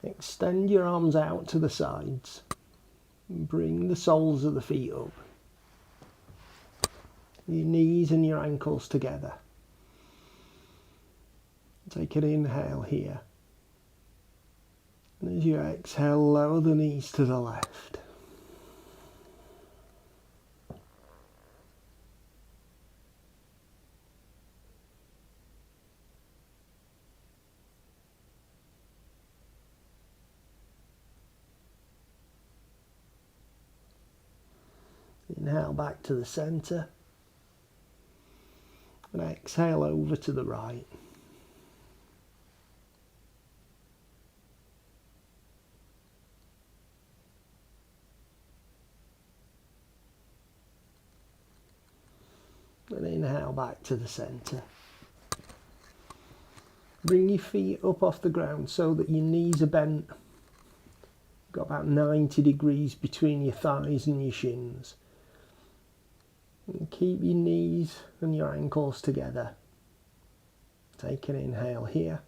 Extend your arms out to the sides. Bring the soles of the feet up. Your knees and your ankles together. Take an inhale here. And as you exhale, lower the knees to the left. Inhale back to the centre. And exhale over to the right. And inhale back to the centre. Bring your feet up off the ground so that your knees are bent. Got about 90 degrees between your thighs and your shins. And keep your knees and your ankles together. Take an inhale here.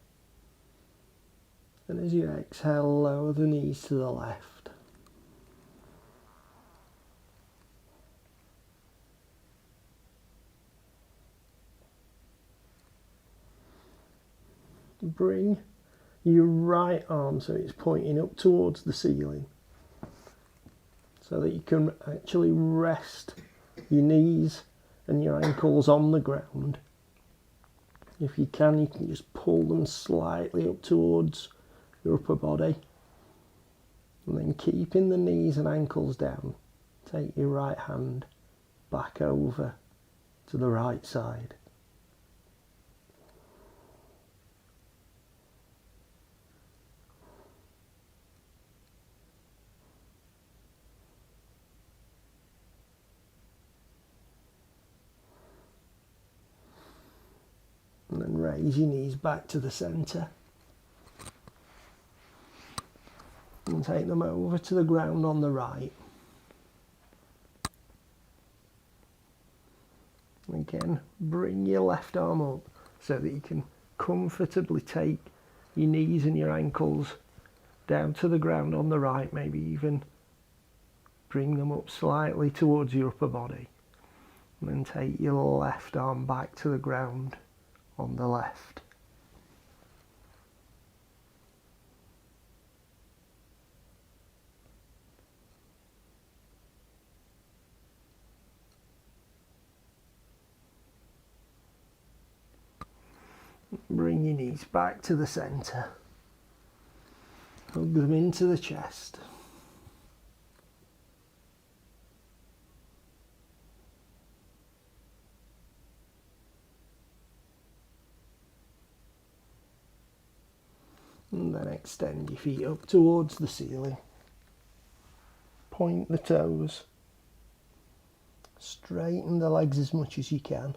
And as you exhale, lower the knees to the left. Bring your right arm so it's pointing up towards the ceiling, so that you can actually rest your knees and your ankles on the ground. If you can just pull them slightly up towards your upper body, and then keeping the knees and ankles down, take your right hand back over to the right side. And then raise your knees back to the centre. And take them over to the ground on the right. Again, bring your left arm up so that you can comfortably take your knees and your ankles down to the ground on the right, maybe even bring them up slightly towards your upper body. And then take your left arm back to the ground on the left. Bring your knees back to the centre. Hug them into the chest. And then extend your feet up towards the ceiling. Point the toes. Straighten the legs as much as you can.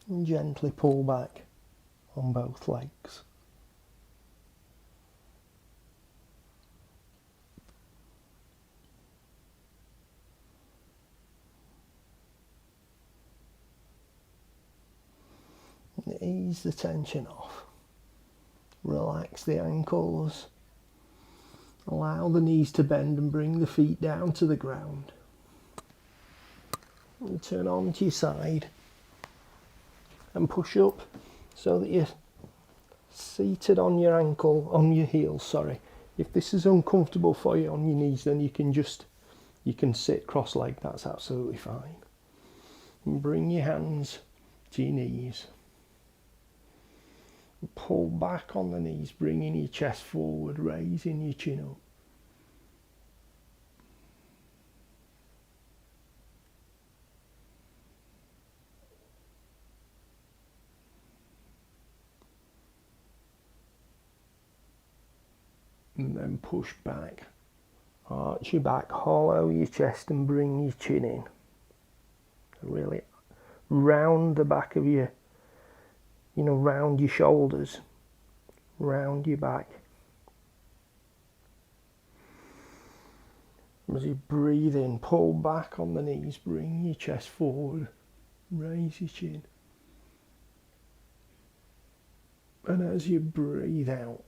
And gently pull back on both legs. And ease the tension off. Relax the ankles. Allow the knees to bend and bring the feet down to the ground. And turn onto your side. And push up so that you're seated on your heels, sorry. If this is uncomfortable for you on your knees, then you can sit cross-legged, that's absolutely fine. And bring your hands to your knees. Pull back on the knees, bringing your chest forward, raising your chin up. And then push back. Arch your back, hollow your chest and bring your chin in. Really round the back of your, round your shoulders, round your back. As you breathe in, pull back on the knees, bring your chest forward, raise your chin. And as you breathe out,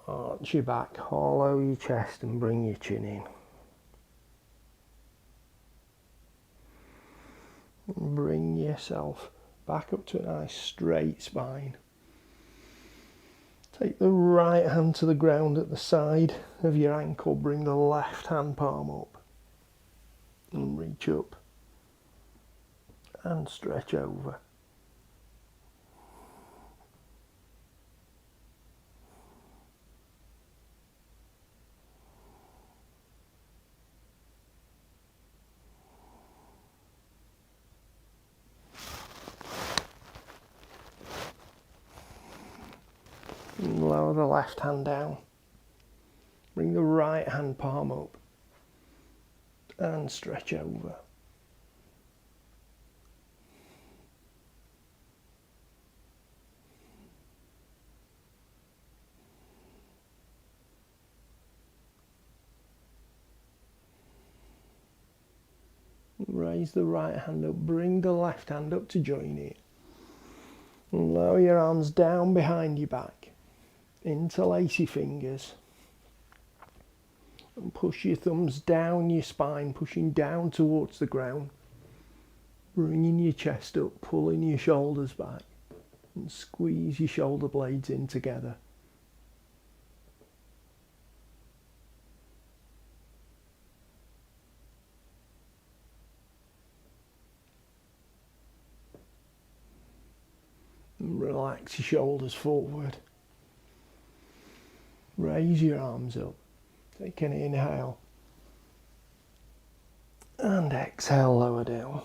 arch your back, hollow your chest and bring your chin in. And bring yourself back up to a nice straight spine. Take the right hand to the ground at the side of your ankle, bring the left hand palm up and reach up and stretch over. And lower the left hand down. Bring the right hand palm up and stretch over. Raise the right hand up, bring the left hand up to join it. And lower your arms down behind your back. Interlace your fingers. And push your thumbs down your spine, pushing down towards the ground. Bringing your chest up, pulling your shoulders back. And squeeze your shoulder blades in together. And relax your shoulders forward. Raise your arms up. Take an inhale. And exhale, lower down.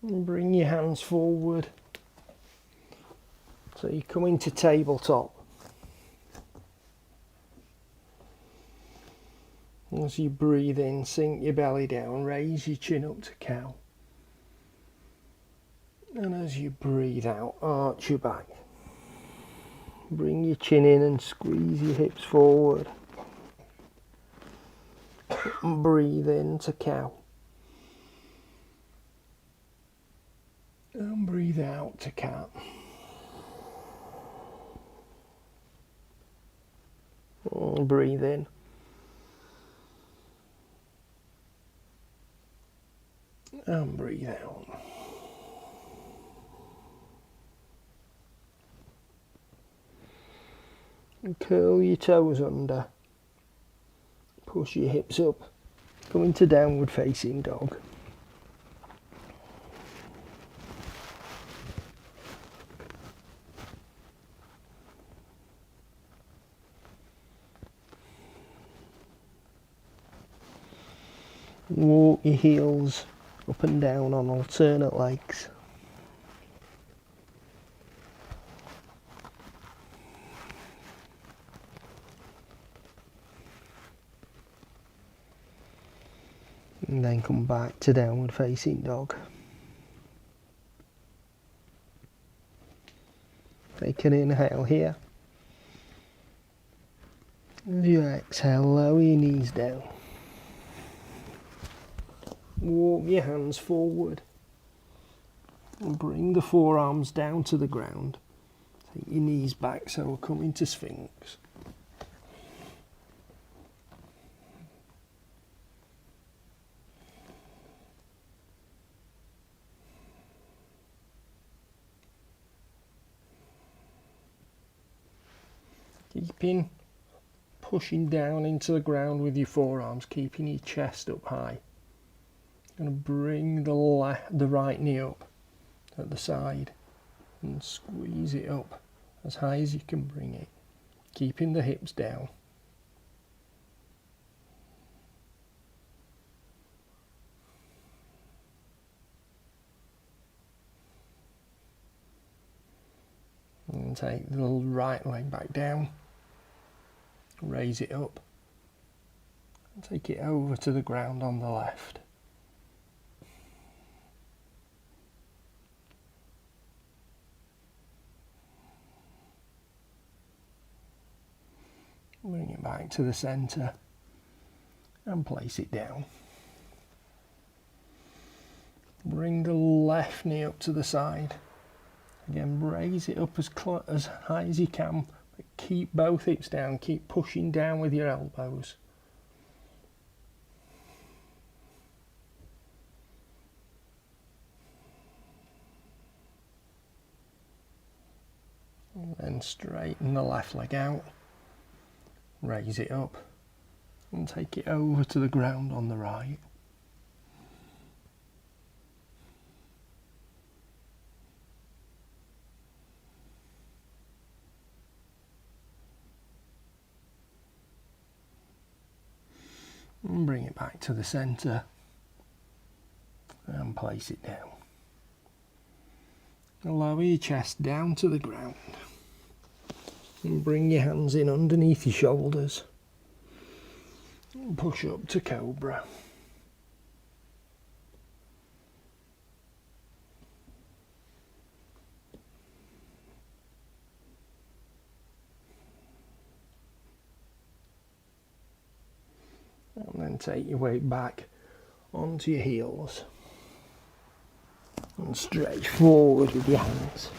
And bring your hands forward. So you come into tabletop. As you breathe in, sink your belly down, raise your chin up to cow. And as you breathe out, arch your back. Bring your chin in and squeeze your hips forward. And breathe in to cow. And breathe out to cat. And breathe in. And breathe out. And curl your toes under. Push your hips up. Go into downward facing dog. Walk your heels up and down on alternate legs. And then come back to downward facing dog. Take an inhale here. As you exhale, lower your knees down. Walk your hands forward. And bring the forearms down to the ground. Take your knees back so we'll come into Sphinx. Keeping pushing down into the ground with your forearms, keeping your chest up high. Going to bring the right knee up at the side and squeeze it up as high as you can bring it, keeping the hips down. And take the right leg back down. Raise it up and take it over to the ground on the left. Bring it back to the centre and place it down. Bring the left knee up to the side. Again, raise it up as high as you can, but keep both hips down, keep pushing down with your elbows. And then straighten the left leg out, raise it up, and take it over to the ground on the right. And bring it back to the centre and place it down. Lower your chest down to the ground and bring your hands in underneath your shoulders and push up to Cobra. And then take your weight back onto your heels and stretch forward with your hands.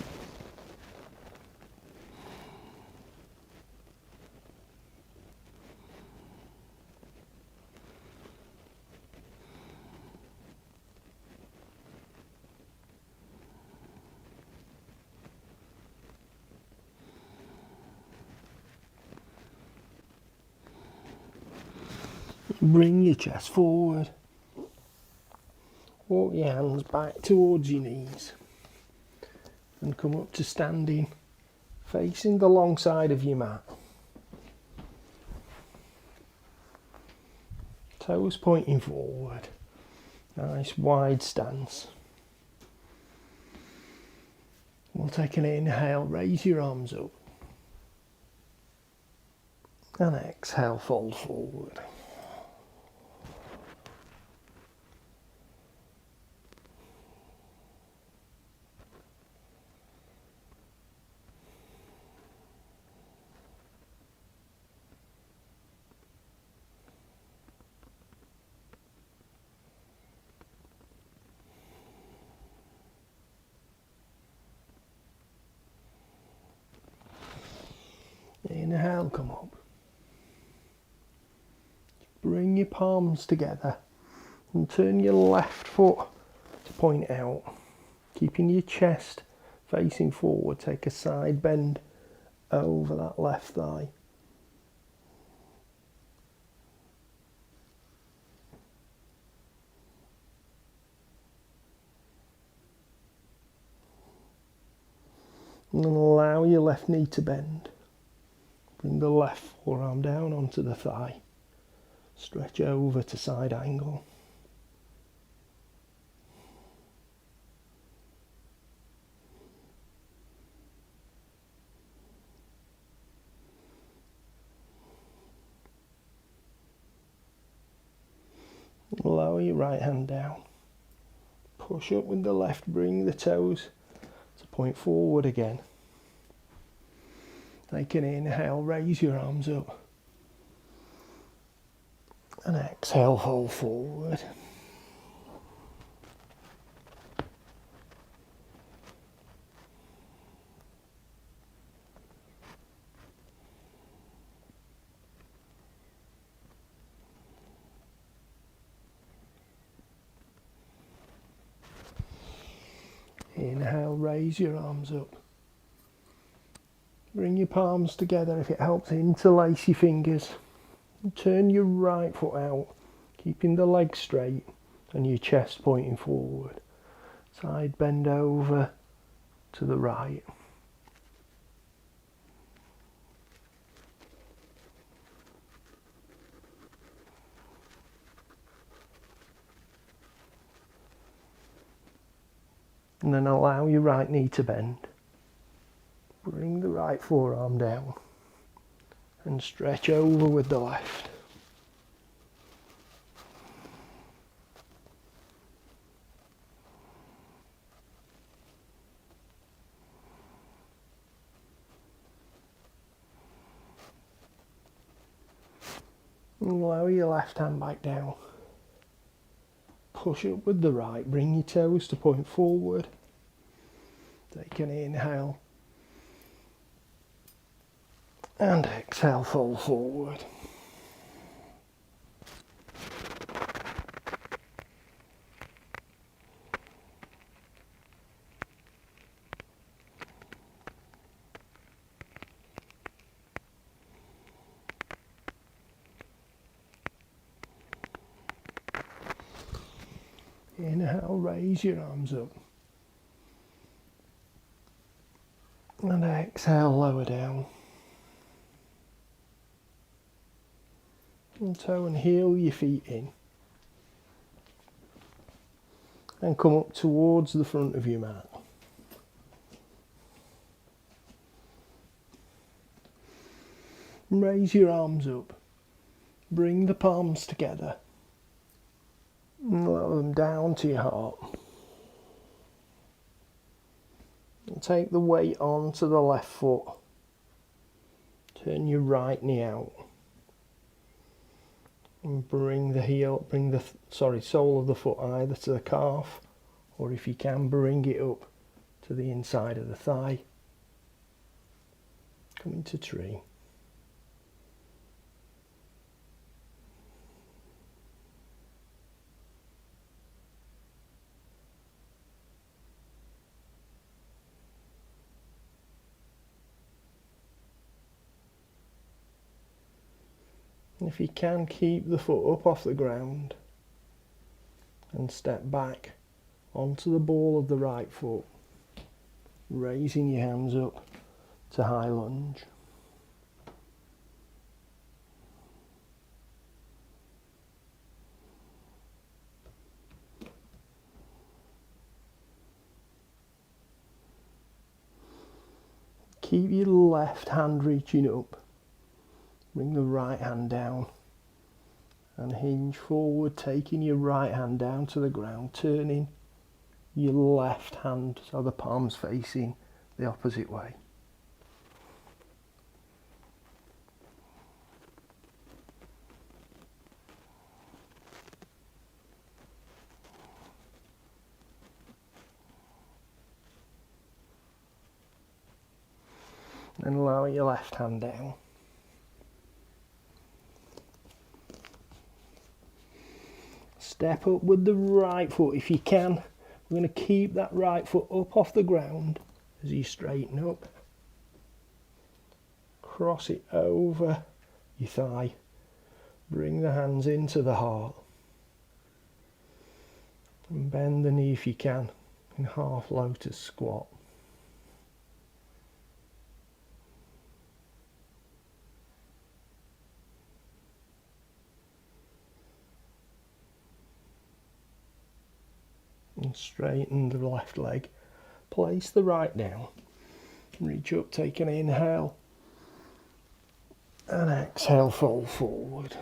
Bring your chest forward. Walk your hands back towards your knees and come up to standing, facing the long side of your mat. Toes pointing forward. Nice wide stance. We'll take an inhale, raise your arms up. And exhale, fold forward. Inhale, come up. Bring your palms together and turn your left foot to point out. Keeping your chest facing forward, take a side bend over that left thigh. And then allow your left knee to bend. Bring the left forearm down onto the thigh. Stretch over to side angle. Lower your right hand down. Push up with the left, bring the toes to point forward again. Take an inhale, raise your arms up. And exhale, fold forward. Inhale, raise your arms up. Bring your palms together if it helps, interlace your fingers. And turn your right foot out, keeping the leg straight and your chest pointing forward. Side bend over to the right. And then allow your right knee to bend. Bring the right forearm down and stretch over with the left. And lower your left hand back down. push up with the right, bring your toes to point forward. Take an inhale. And exhale, fold forward. Inhale, raise your arms up. And exhale, lower down. And toe and heel your feet in. And come up towards the front of your mat. Raise your arms up. Bring the palms together. And lower them down to your heart. And take the weight onto the left foot. Turn your right knee out. And bring the sole of the foot either to the calf, or if you can, bring it up to the inside of the thigh. Come into tree. And if you can, keep the foot up off the ground and step back onto the ball of the right foot, raising your hands up to high lunge. Keep your left hand reaching up. Bring the right hand down and hinge forward, taking your right hand down to the ground, turning your left hand so the palm's facing the opposite way. And lower your left hand down. Step up with the right foot if you can. We're going to keep that right foot up off the ground as you straighten up. Cross it over your thigh. Bring the hands into the heart. And bend the knee if you can in half lotus squat. And straighten the left leg. Place the right down. Reach up, take an inhale. And exhale, fold forward.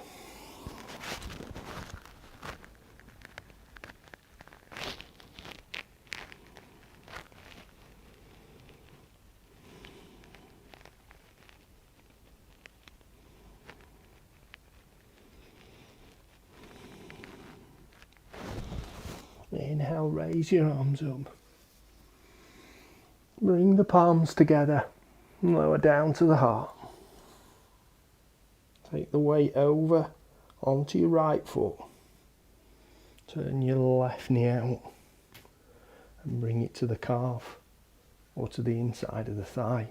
Inhale, raise your arms up. Bring the palms together and lower down to the heart. Take the weight over onto your right foot. Turn your left knee out and bring it to the calf or to the inside of the thigh.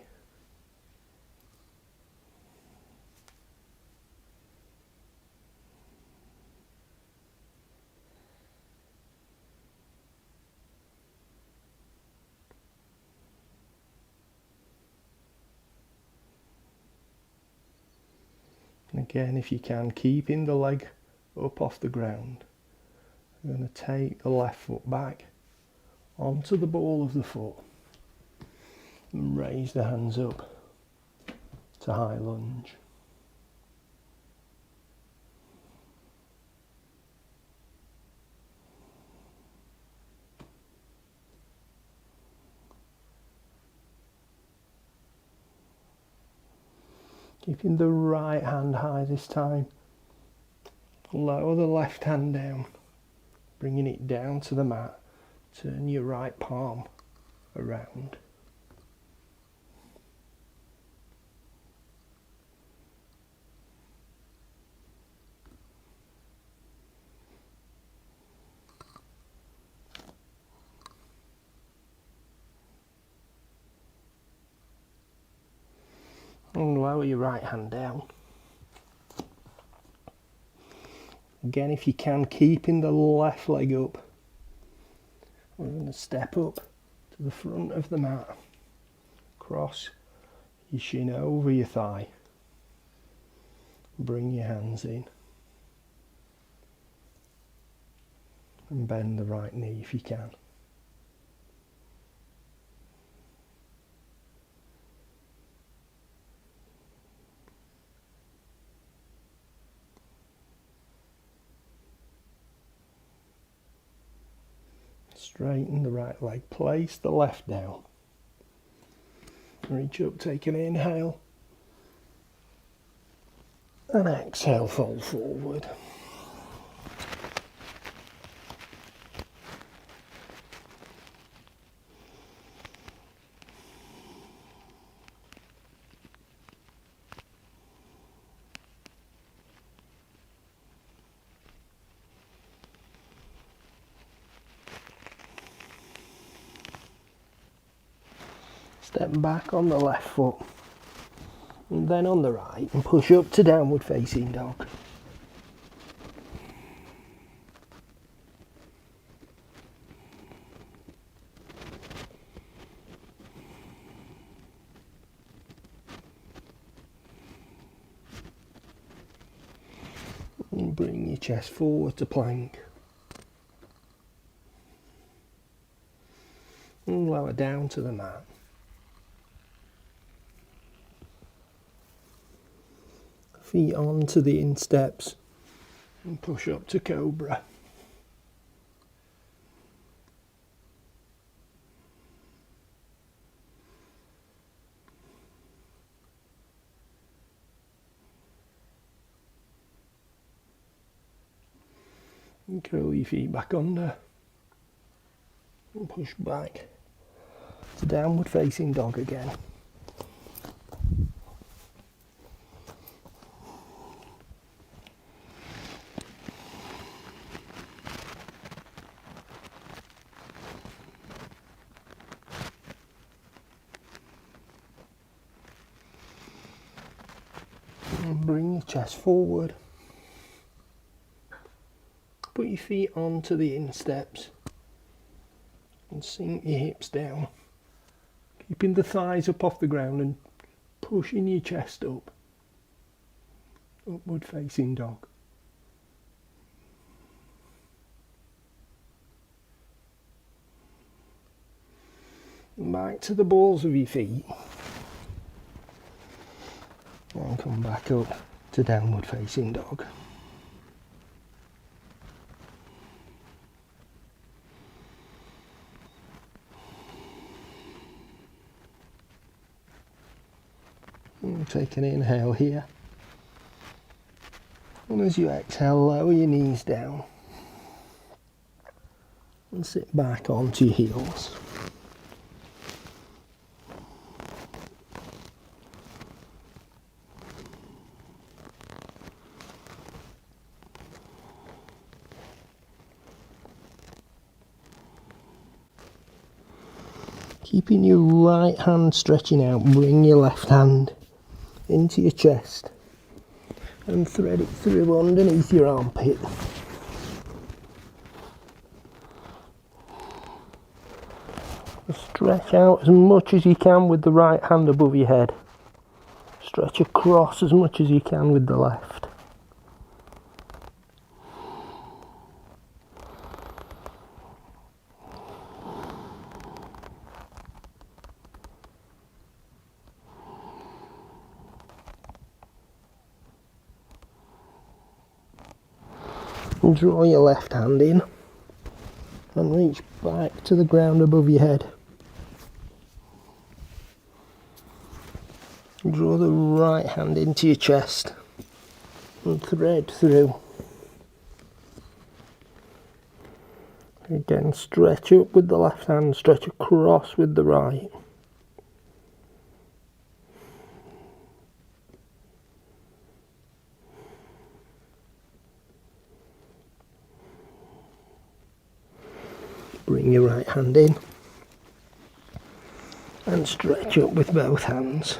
And again, if you can, keeping the leg up off the ground. You're going to take the left foot back onto the ball of the foot and raise the hands up to high lunge. Keeping the right hand high this time. Lower the left hand down. bringing it down to the mat. Turn your right palm around. And lower your right hand down. Again, if you can, keeping the left leg up. We're going to step up to the front of the mat. Cross your shin over your thigh. Bring your hands in. And bend the right knee if you can. Straighten the right leg, place the left down. Reach up, take an inhale. And exhale, fold forward. Step back on the left foot, and then on the right, and push up to downward facing dog. And bring your chest forward to plank. And lower down to the mat. Feet onto the insteps and push up to cobra. And curl your feet back under and push back to downward facing dog again. And bring your chest forward. Put your feet onto the insteps and sink your hips down. Keeping the thighs up off the ground and pushing your chest up. Upward facing dog. And back to the balls of your feet. And come back up to downward facing dog. And take an inhale here. And as you exhale, lower your knees down. And sit back onto your heels. Keeping your right hand stretching out, bring your left hand into your chest and thread it through underneath your armpit. Stretch out as much as you can with the right hand above your head. Stretch across as much as you can with the left. And draw your left hand in and reach back to the ground above your head. Draw the right hand into your chest and thread through. Again, stretch up with the left hand, stretch across with the right. Bring your right hand in and stretch up with both hands.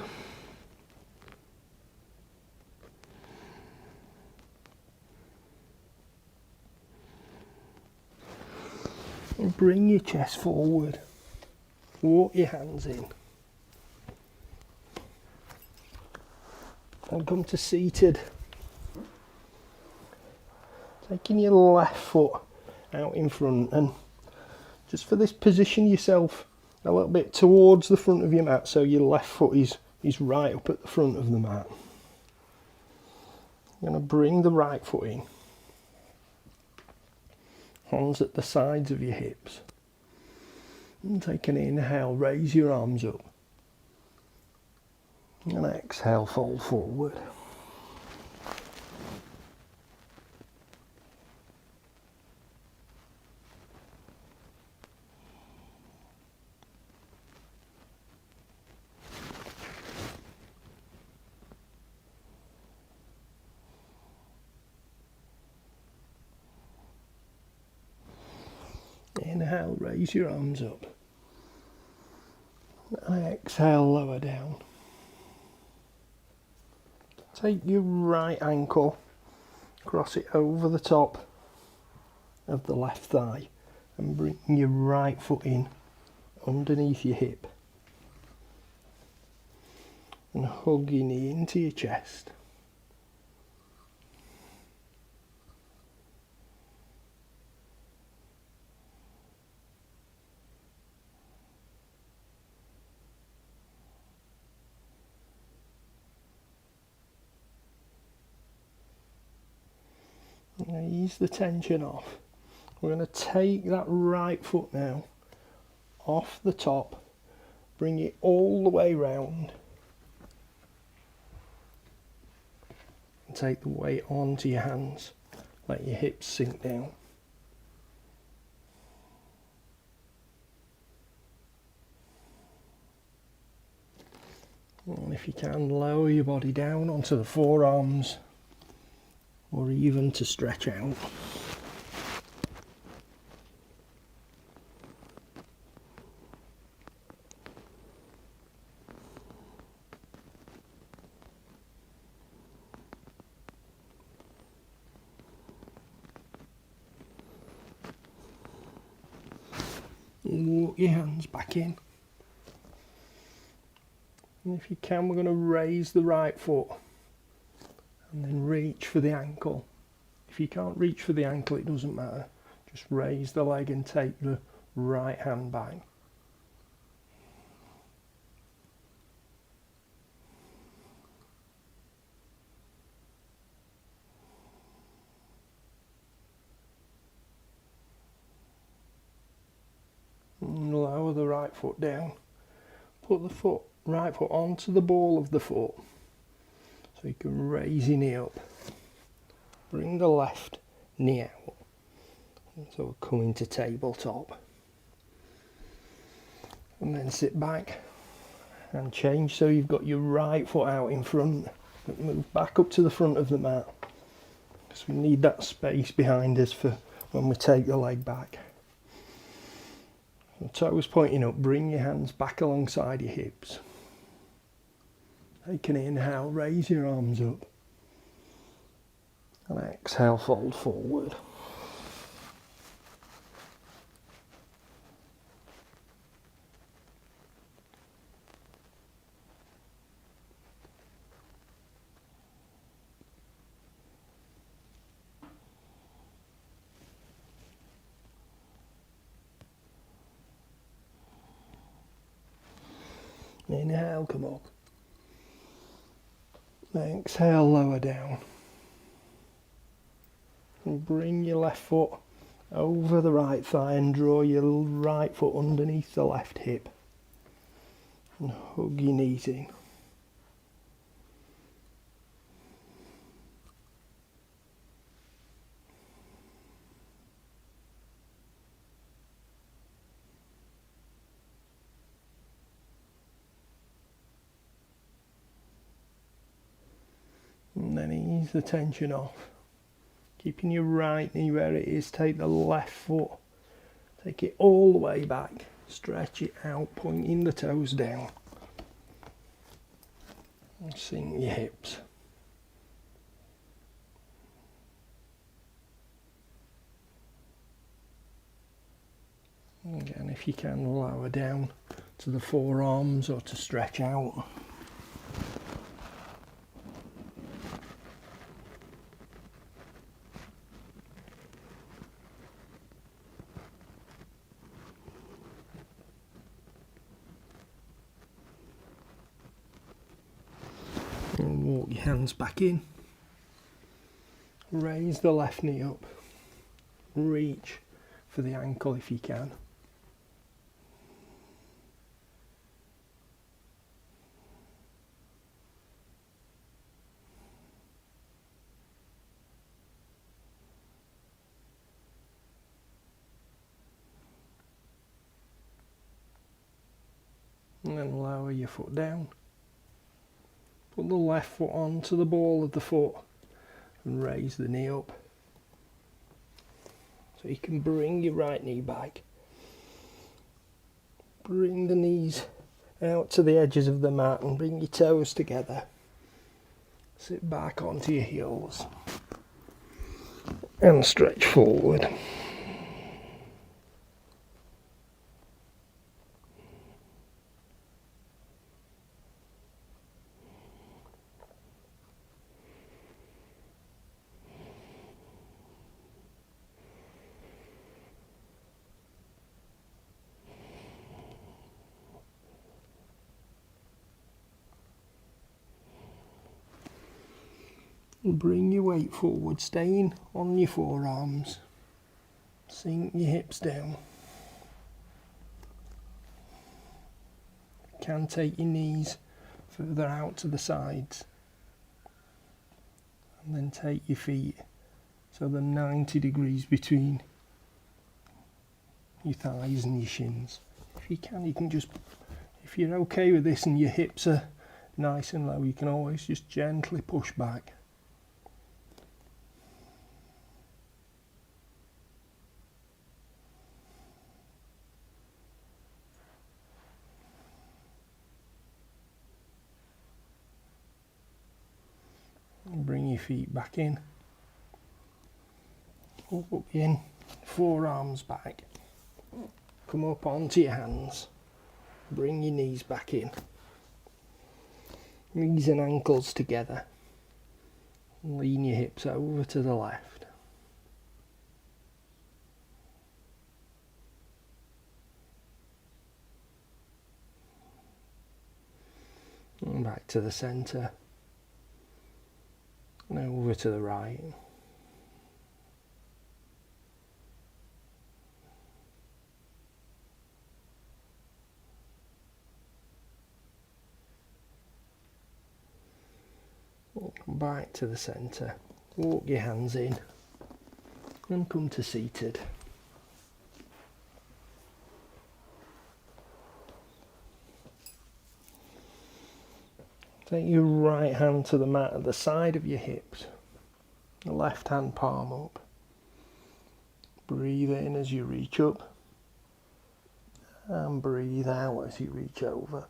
And bring your chest forward. Walk your hands in. And come to seated. Taking your left foot out in front, and just for this, position yourself a little bit towards the front of your mat so your left foot is right up at the front of the mat. You're going to bring the right foot in. Hands at the sides of your hips. And take an inhale, raise your arms up. And exhale, fold forward. Inhale, raise your arms up. And exhale, lower down. Take your right ankle, cross it over the top of the left thigh, and bring your right foot in underneath your hip. And hug your knee into your chest. Ease the tension off. We're going to take that right foot now off the top, bring it all the way round, and take the weight onto your hands. Let your hips sink down. And if you can, lower your body down onto the forearms, or even to stretch out. Walk your hands back in. And if you can, we're going to raise the right foot and then reach for the ankle. If you can't reach for the ankle, it doesn't matter. Just raise the leg and take the right hand back. And lower the right foot down. Put the right foot onto the ball of the foot so you can raise your knee up. Bring the left knee out. So we'll come into tabletop. And then sit back and change so you've got your right foot out in front. But move back up to the front of the mat, because we need that space behind us for when we take the leg back. The toes pointing up, bring your hands back alongside your hips. Take an inhale, raise your arms up. And exhale, fold forward. Inhale, come up. Exhale, lower down. And bring your left foot over the right thigh and draw your right foot underneath the left hip. And hug your knees in. ease the tension off. Keeping your right knee where it is, take the left foot, take it all the way back, stretch it out, pointing the toes down. And sink your hips. Again, if you can, lower down to the forearms or to stretch out. And walk your hands back in. Raise the left knee up. Reach for the ankle if you can. And then lower your foot down. Put the left foot onto the ball of the foot and raise the knee up. So you can bring your right knee back. Bring the knees out to the edges of the mat and bring your toes together. Sit back onto your heels and stretch forward. And bring your weight forward, staying on your forearms. Sink your hips down. You can take your knees further out to the sides. And then take your feet so they're 90 degrees between your thighs and your shins. If you can just, if you're okay with this and your hips are nice and low, you can always just gently push back. Bring your feet back in. Up in, forearms back. Come up onto your hands. Bring your knees back in. Knees and ankles together. Lean your hips over to the left. And back to the centre. And over to the right. Back to the centre. Walk your hands in and come to seated. Take your right hand to the mat at the side of your hips, the left hand palm up. Breathe in as you reach up and breathe out as you reach over.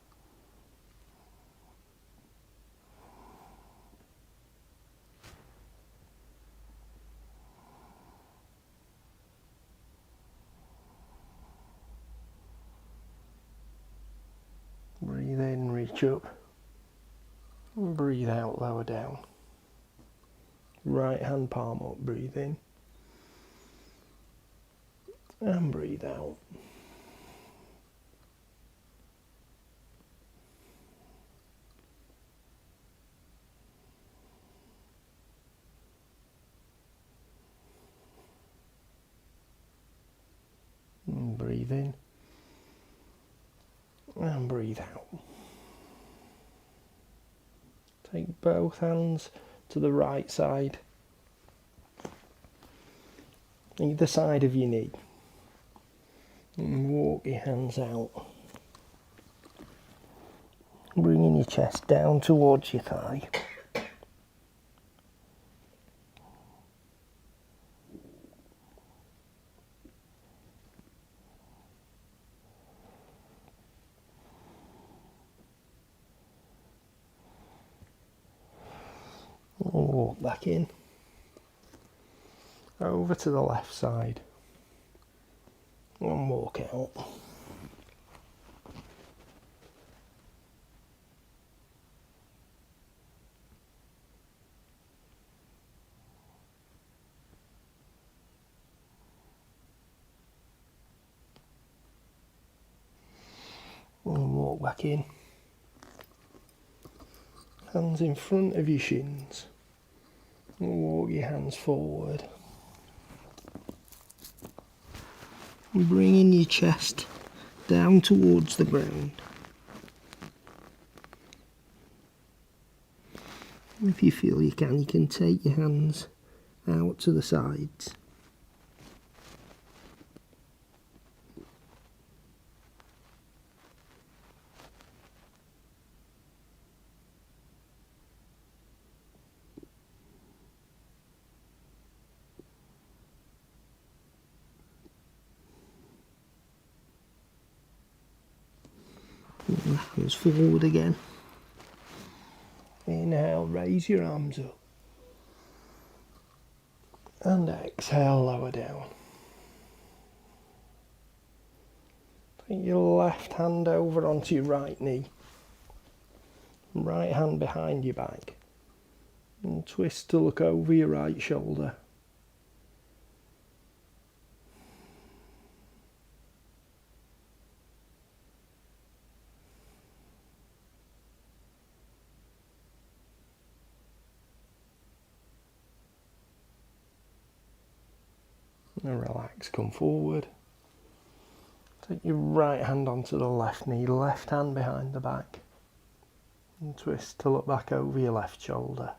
Breathe in, reach up. And breathe out, lower down. Right hand palm up, breathe in. And breathe out. And breathe in. And breathe out. Take both hands to the right side, either side of your knee, and walk your hands out, bringing your chest down towards your thigh. walk back in, over to the left side, and walk out. And walk back in. Hands in front of your shins. And walk your hands forward. And bringing your chest down towards the ground. If you feel you can take your hands out to the sides. Hands forward again. Inhale, raise your arms up. And exhale, lower down. Take your left hand over onto your right knee. Right hand behind your back. And twist to look over your right shoulder. And relax, come forward. Take your right hand onto the left knee, left hand behind the back. And twist to look back over your left shoulder.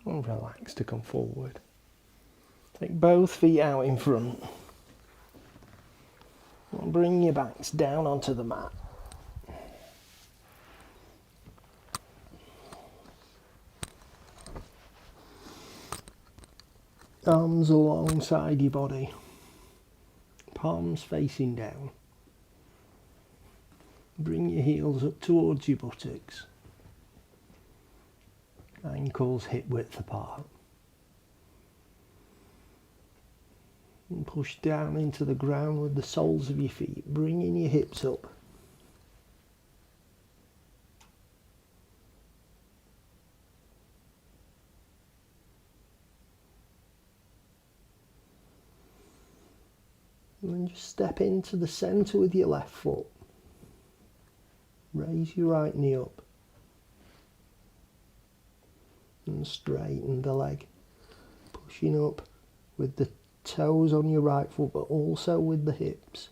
And relax to come forward. Take both feet out in front. And bring your backs down onto the mat. Arms alongside your body. Palms facing down. Bring your heels up towards your buttocks. Ankles hip width apart. And push down into the ground with the soles of your feet, bringing your hips up. And then just step into the centre with your left foot. Raise your right knee up. And straighten the leg, pushing up with the toes on your right foot, but also with the hips.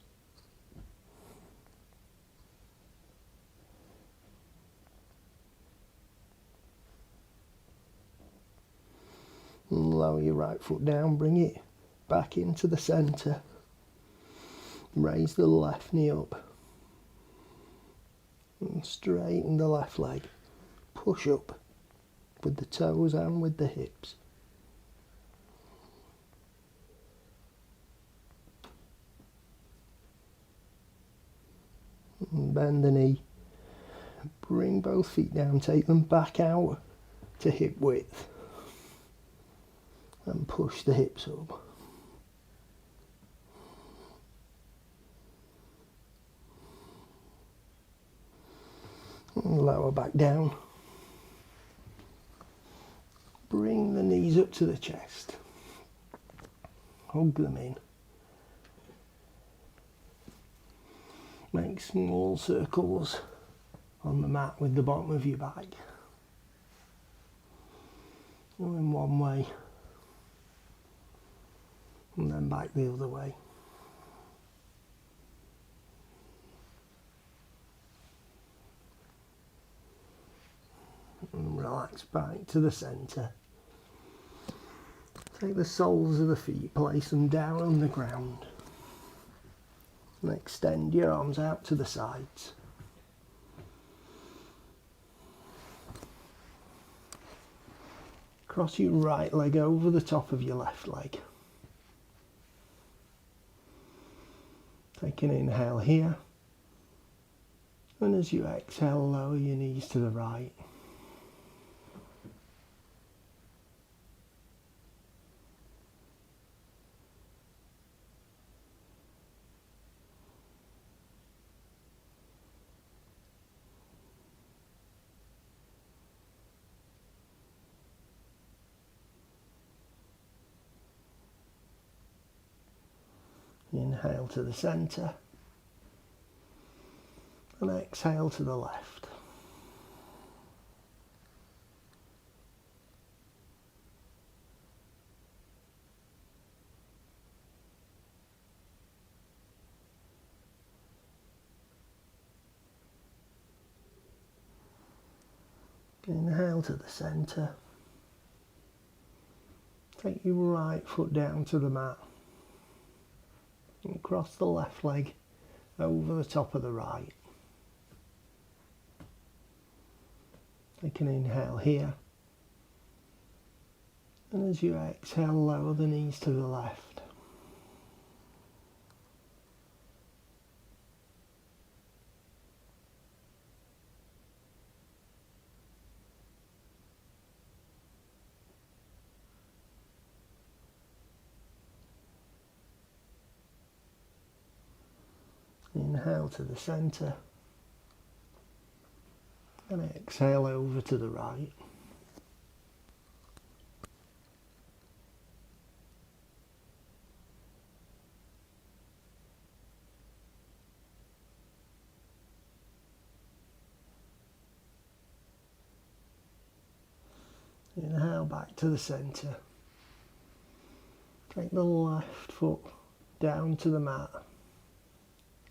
And lower your right foot down, bring it back into the centre. Raise the left knee up. And straighten the left leg. Push up with the toes and with the hips. And bend the knee. Bring both feet down, take them back out to hip width. And push the hips up. And lower back down. Bring the knees up to the chest. Hug them in. Make small circles on the mat with the bottom of your back. Going one way. And then back the other way. And relax back to the centre. Take the soles of the feet, place them down on the ground. And extend your arms out to the sides. Cross your right leg over the top of your left leg. Take an inhale here. And as you exhale, lower your knees to the right. Inhale to the centre. And exhale to the left. Inhale to the centre. Take your right foot down to the mat. And cross the left leg over the top of the right. Take an inhale here. And as you exhale, lower the knees to the left. Inhale to the centre. And exhale over to the right. Inhale back to the centre. Take the left foot down to the mat.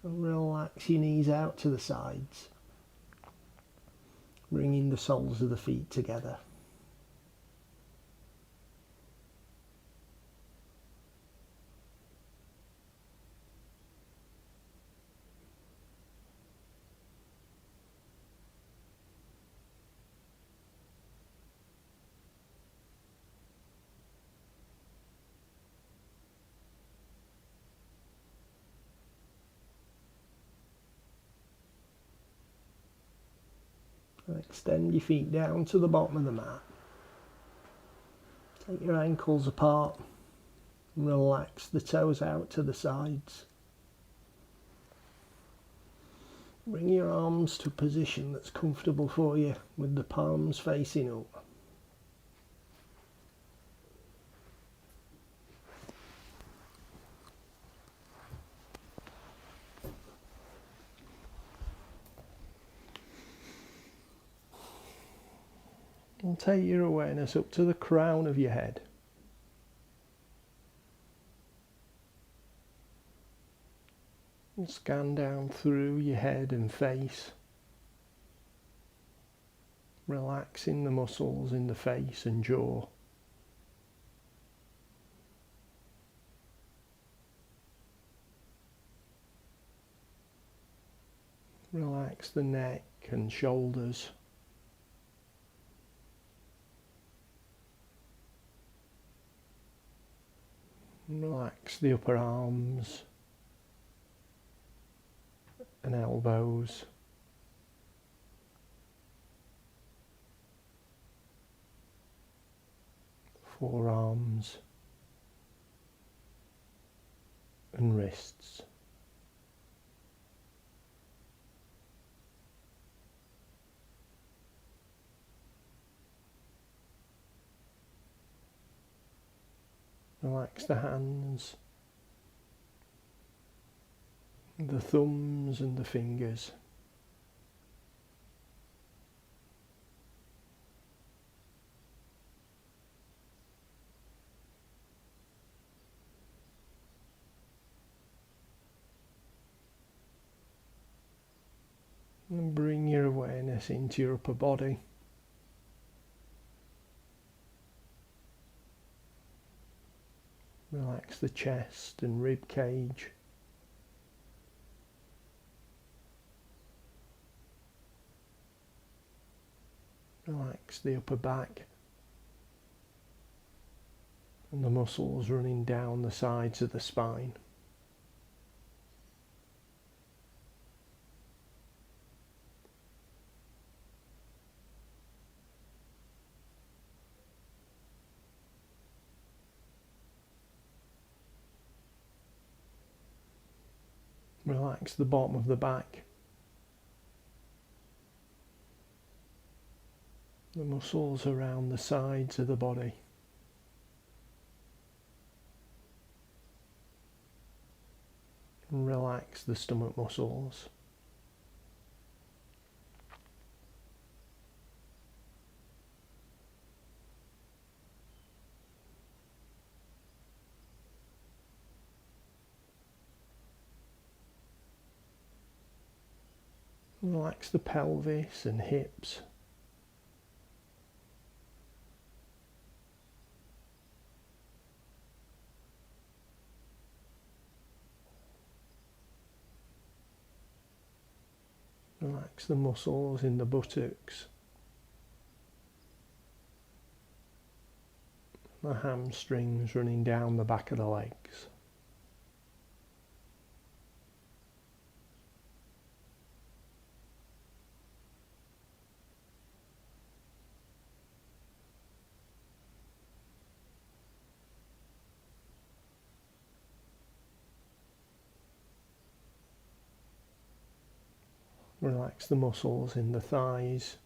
And relax your knees out to the sides. Bringing the soles of the feet together. And extend your feet down to the bottom of the mat. Take your ankles apart. And relax the toes out to the sides. Bring your arms to a position that's comfortable for you with the palms facing up. And take your awareness up to the crown of your head. And scan down through your head and face, relaxing the muscles in the face and jaw. Relax the neck and shoulders. Relax the upper arms and elbows. Forearms and wrists. Relax the hands, the thumbs and the fingers. And bring your awareness into your upper body. Relax the chest and rib cage. Relax the upper back and the muscles running down the sides of the spine. Relax the bottom of the back, the muscles around the sides of the body. And relax the stomach muscles. Relax the pelvis and hips. Relax the muscles in the buttocks, the hamstrings running down the back of the legs. Relax the muscles in the thighs.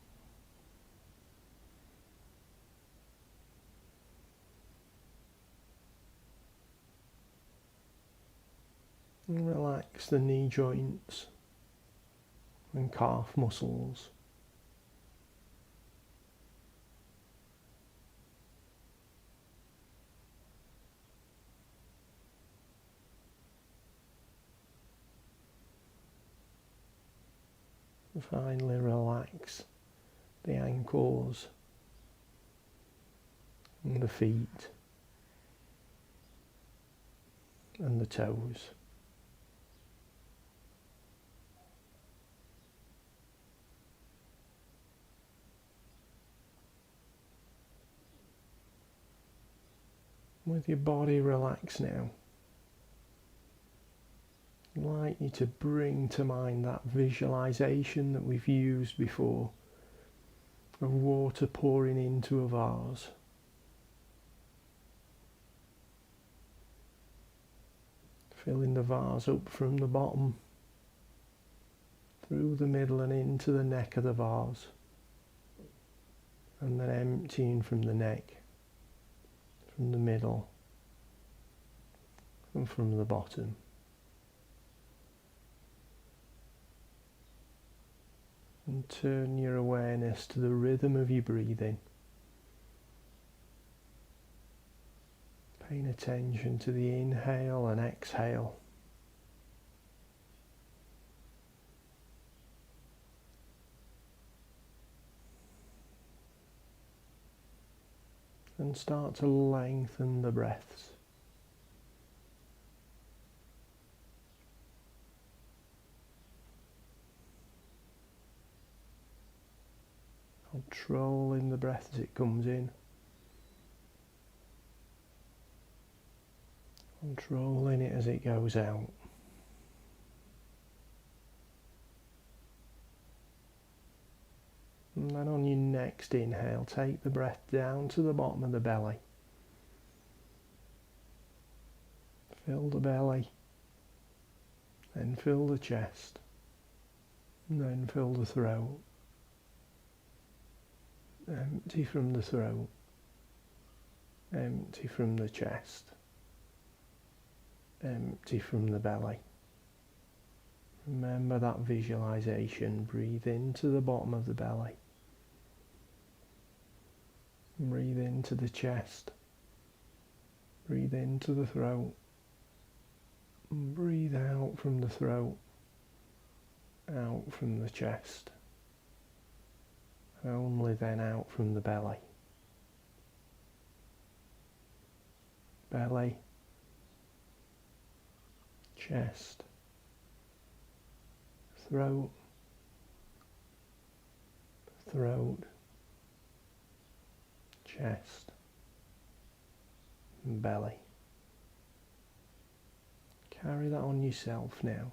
And relax the knee joints and calf muscles. And finally relax the ankles and the feet and the toes. With your body relaxed now, I'd like you to bring to mind that visualization that we've used before of water pouring into a vase. Filling the vase up from the bottom, through the middle and into the neck of the vase, and then emptying from the neck, from the middle, and from the bottom. And turn your awareness to the rhythm of your breathing. Paying attention to the inhale and exhale. And start to lengthen the breaths. Controlling the breath as it comes in. Controlling it as it goes out. And then on your next inhale, take the breath down to the bottom of the belly. Fill the belly, then fill the chest, and then fill the throat. Empty from the throat, empty from the chest, empty from the belly. Remember that visualization. Breathe into the bottom of the belly. Breathe into the chest. Breathe into the throat. Breathe out from the throat, out from the chest. Only then out from the belly. Belly, chest, throat, throat, chest, and belly. Carry that on yourself now.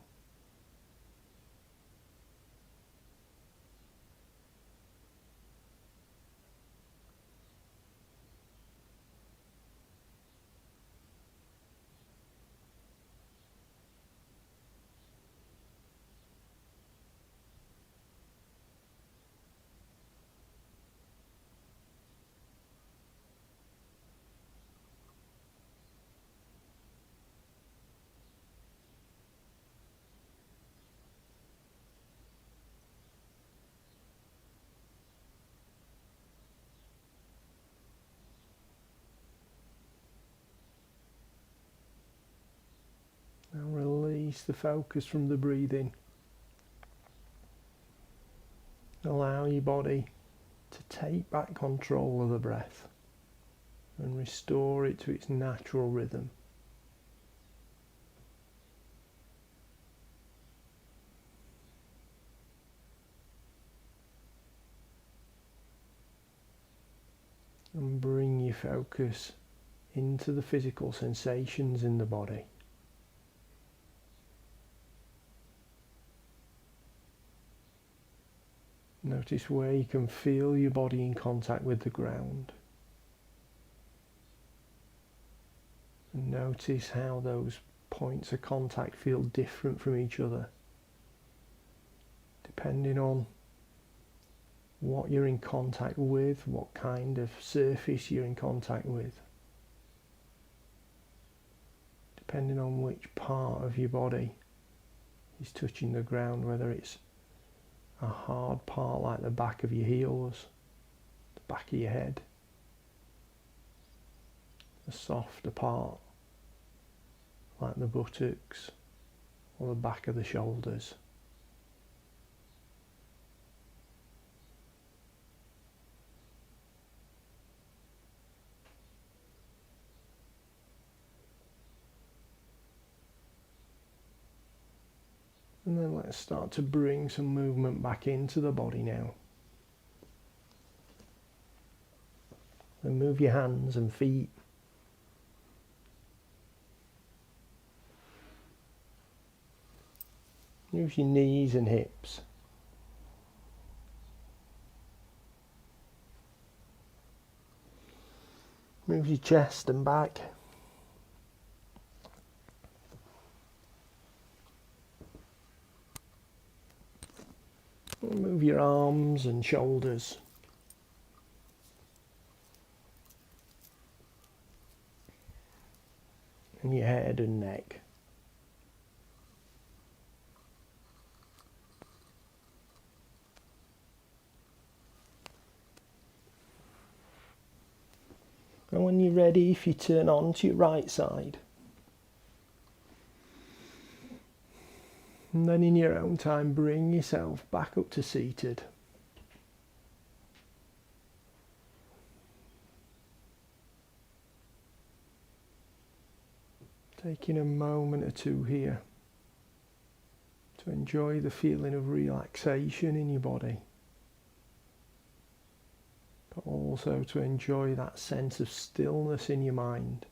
Now release the focus from the breathing. Allow your body to take back control of the breath and restore it to its natural rhythm. And bring your focus into the physical sensations in the body. Notice where you can feel your body in contact with the ground. And notice how those points of contact feel different from each other, depending on what you're in contact with, what kind of surface you're in contact with, depending on which part of your body is touching the ground, whether it's a hard part like the back of your heels, the back of your head, a softer part like the buttocks or the back of the shoulders. And then let's start to bring some movement back into the body now. And move your hands and feet. Move your knees and hips. Move your chest and back. Move your arms and shoulders. And your head and neck. And when you're ready, if you turn on to your right side. And then in your own time, bring yourself back up to seated. Taking a moment or two here to enjoy the feeling of relaxation in your body, but also to enjoy that sense of stillness in your mind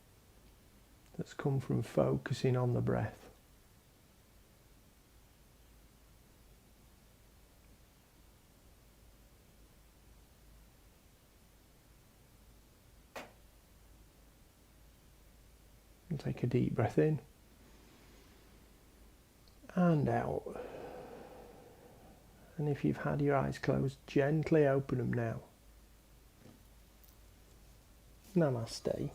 that's come from focusing on the breath. And take a deep breath in and out. And if you've had your eyes closed, gently open them now. Namaste.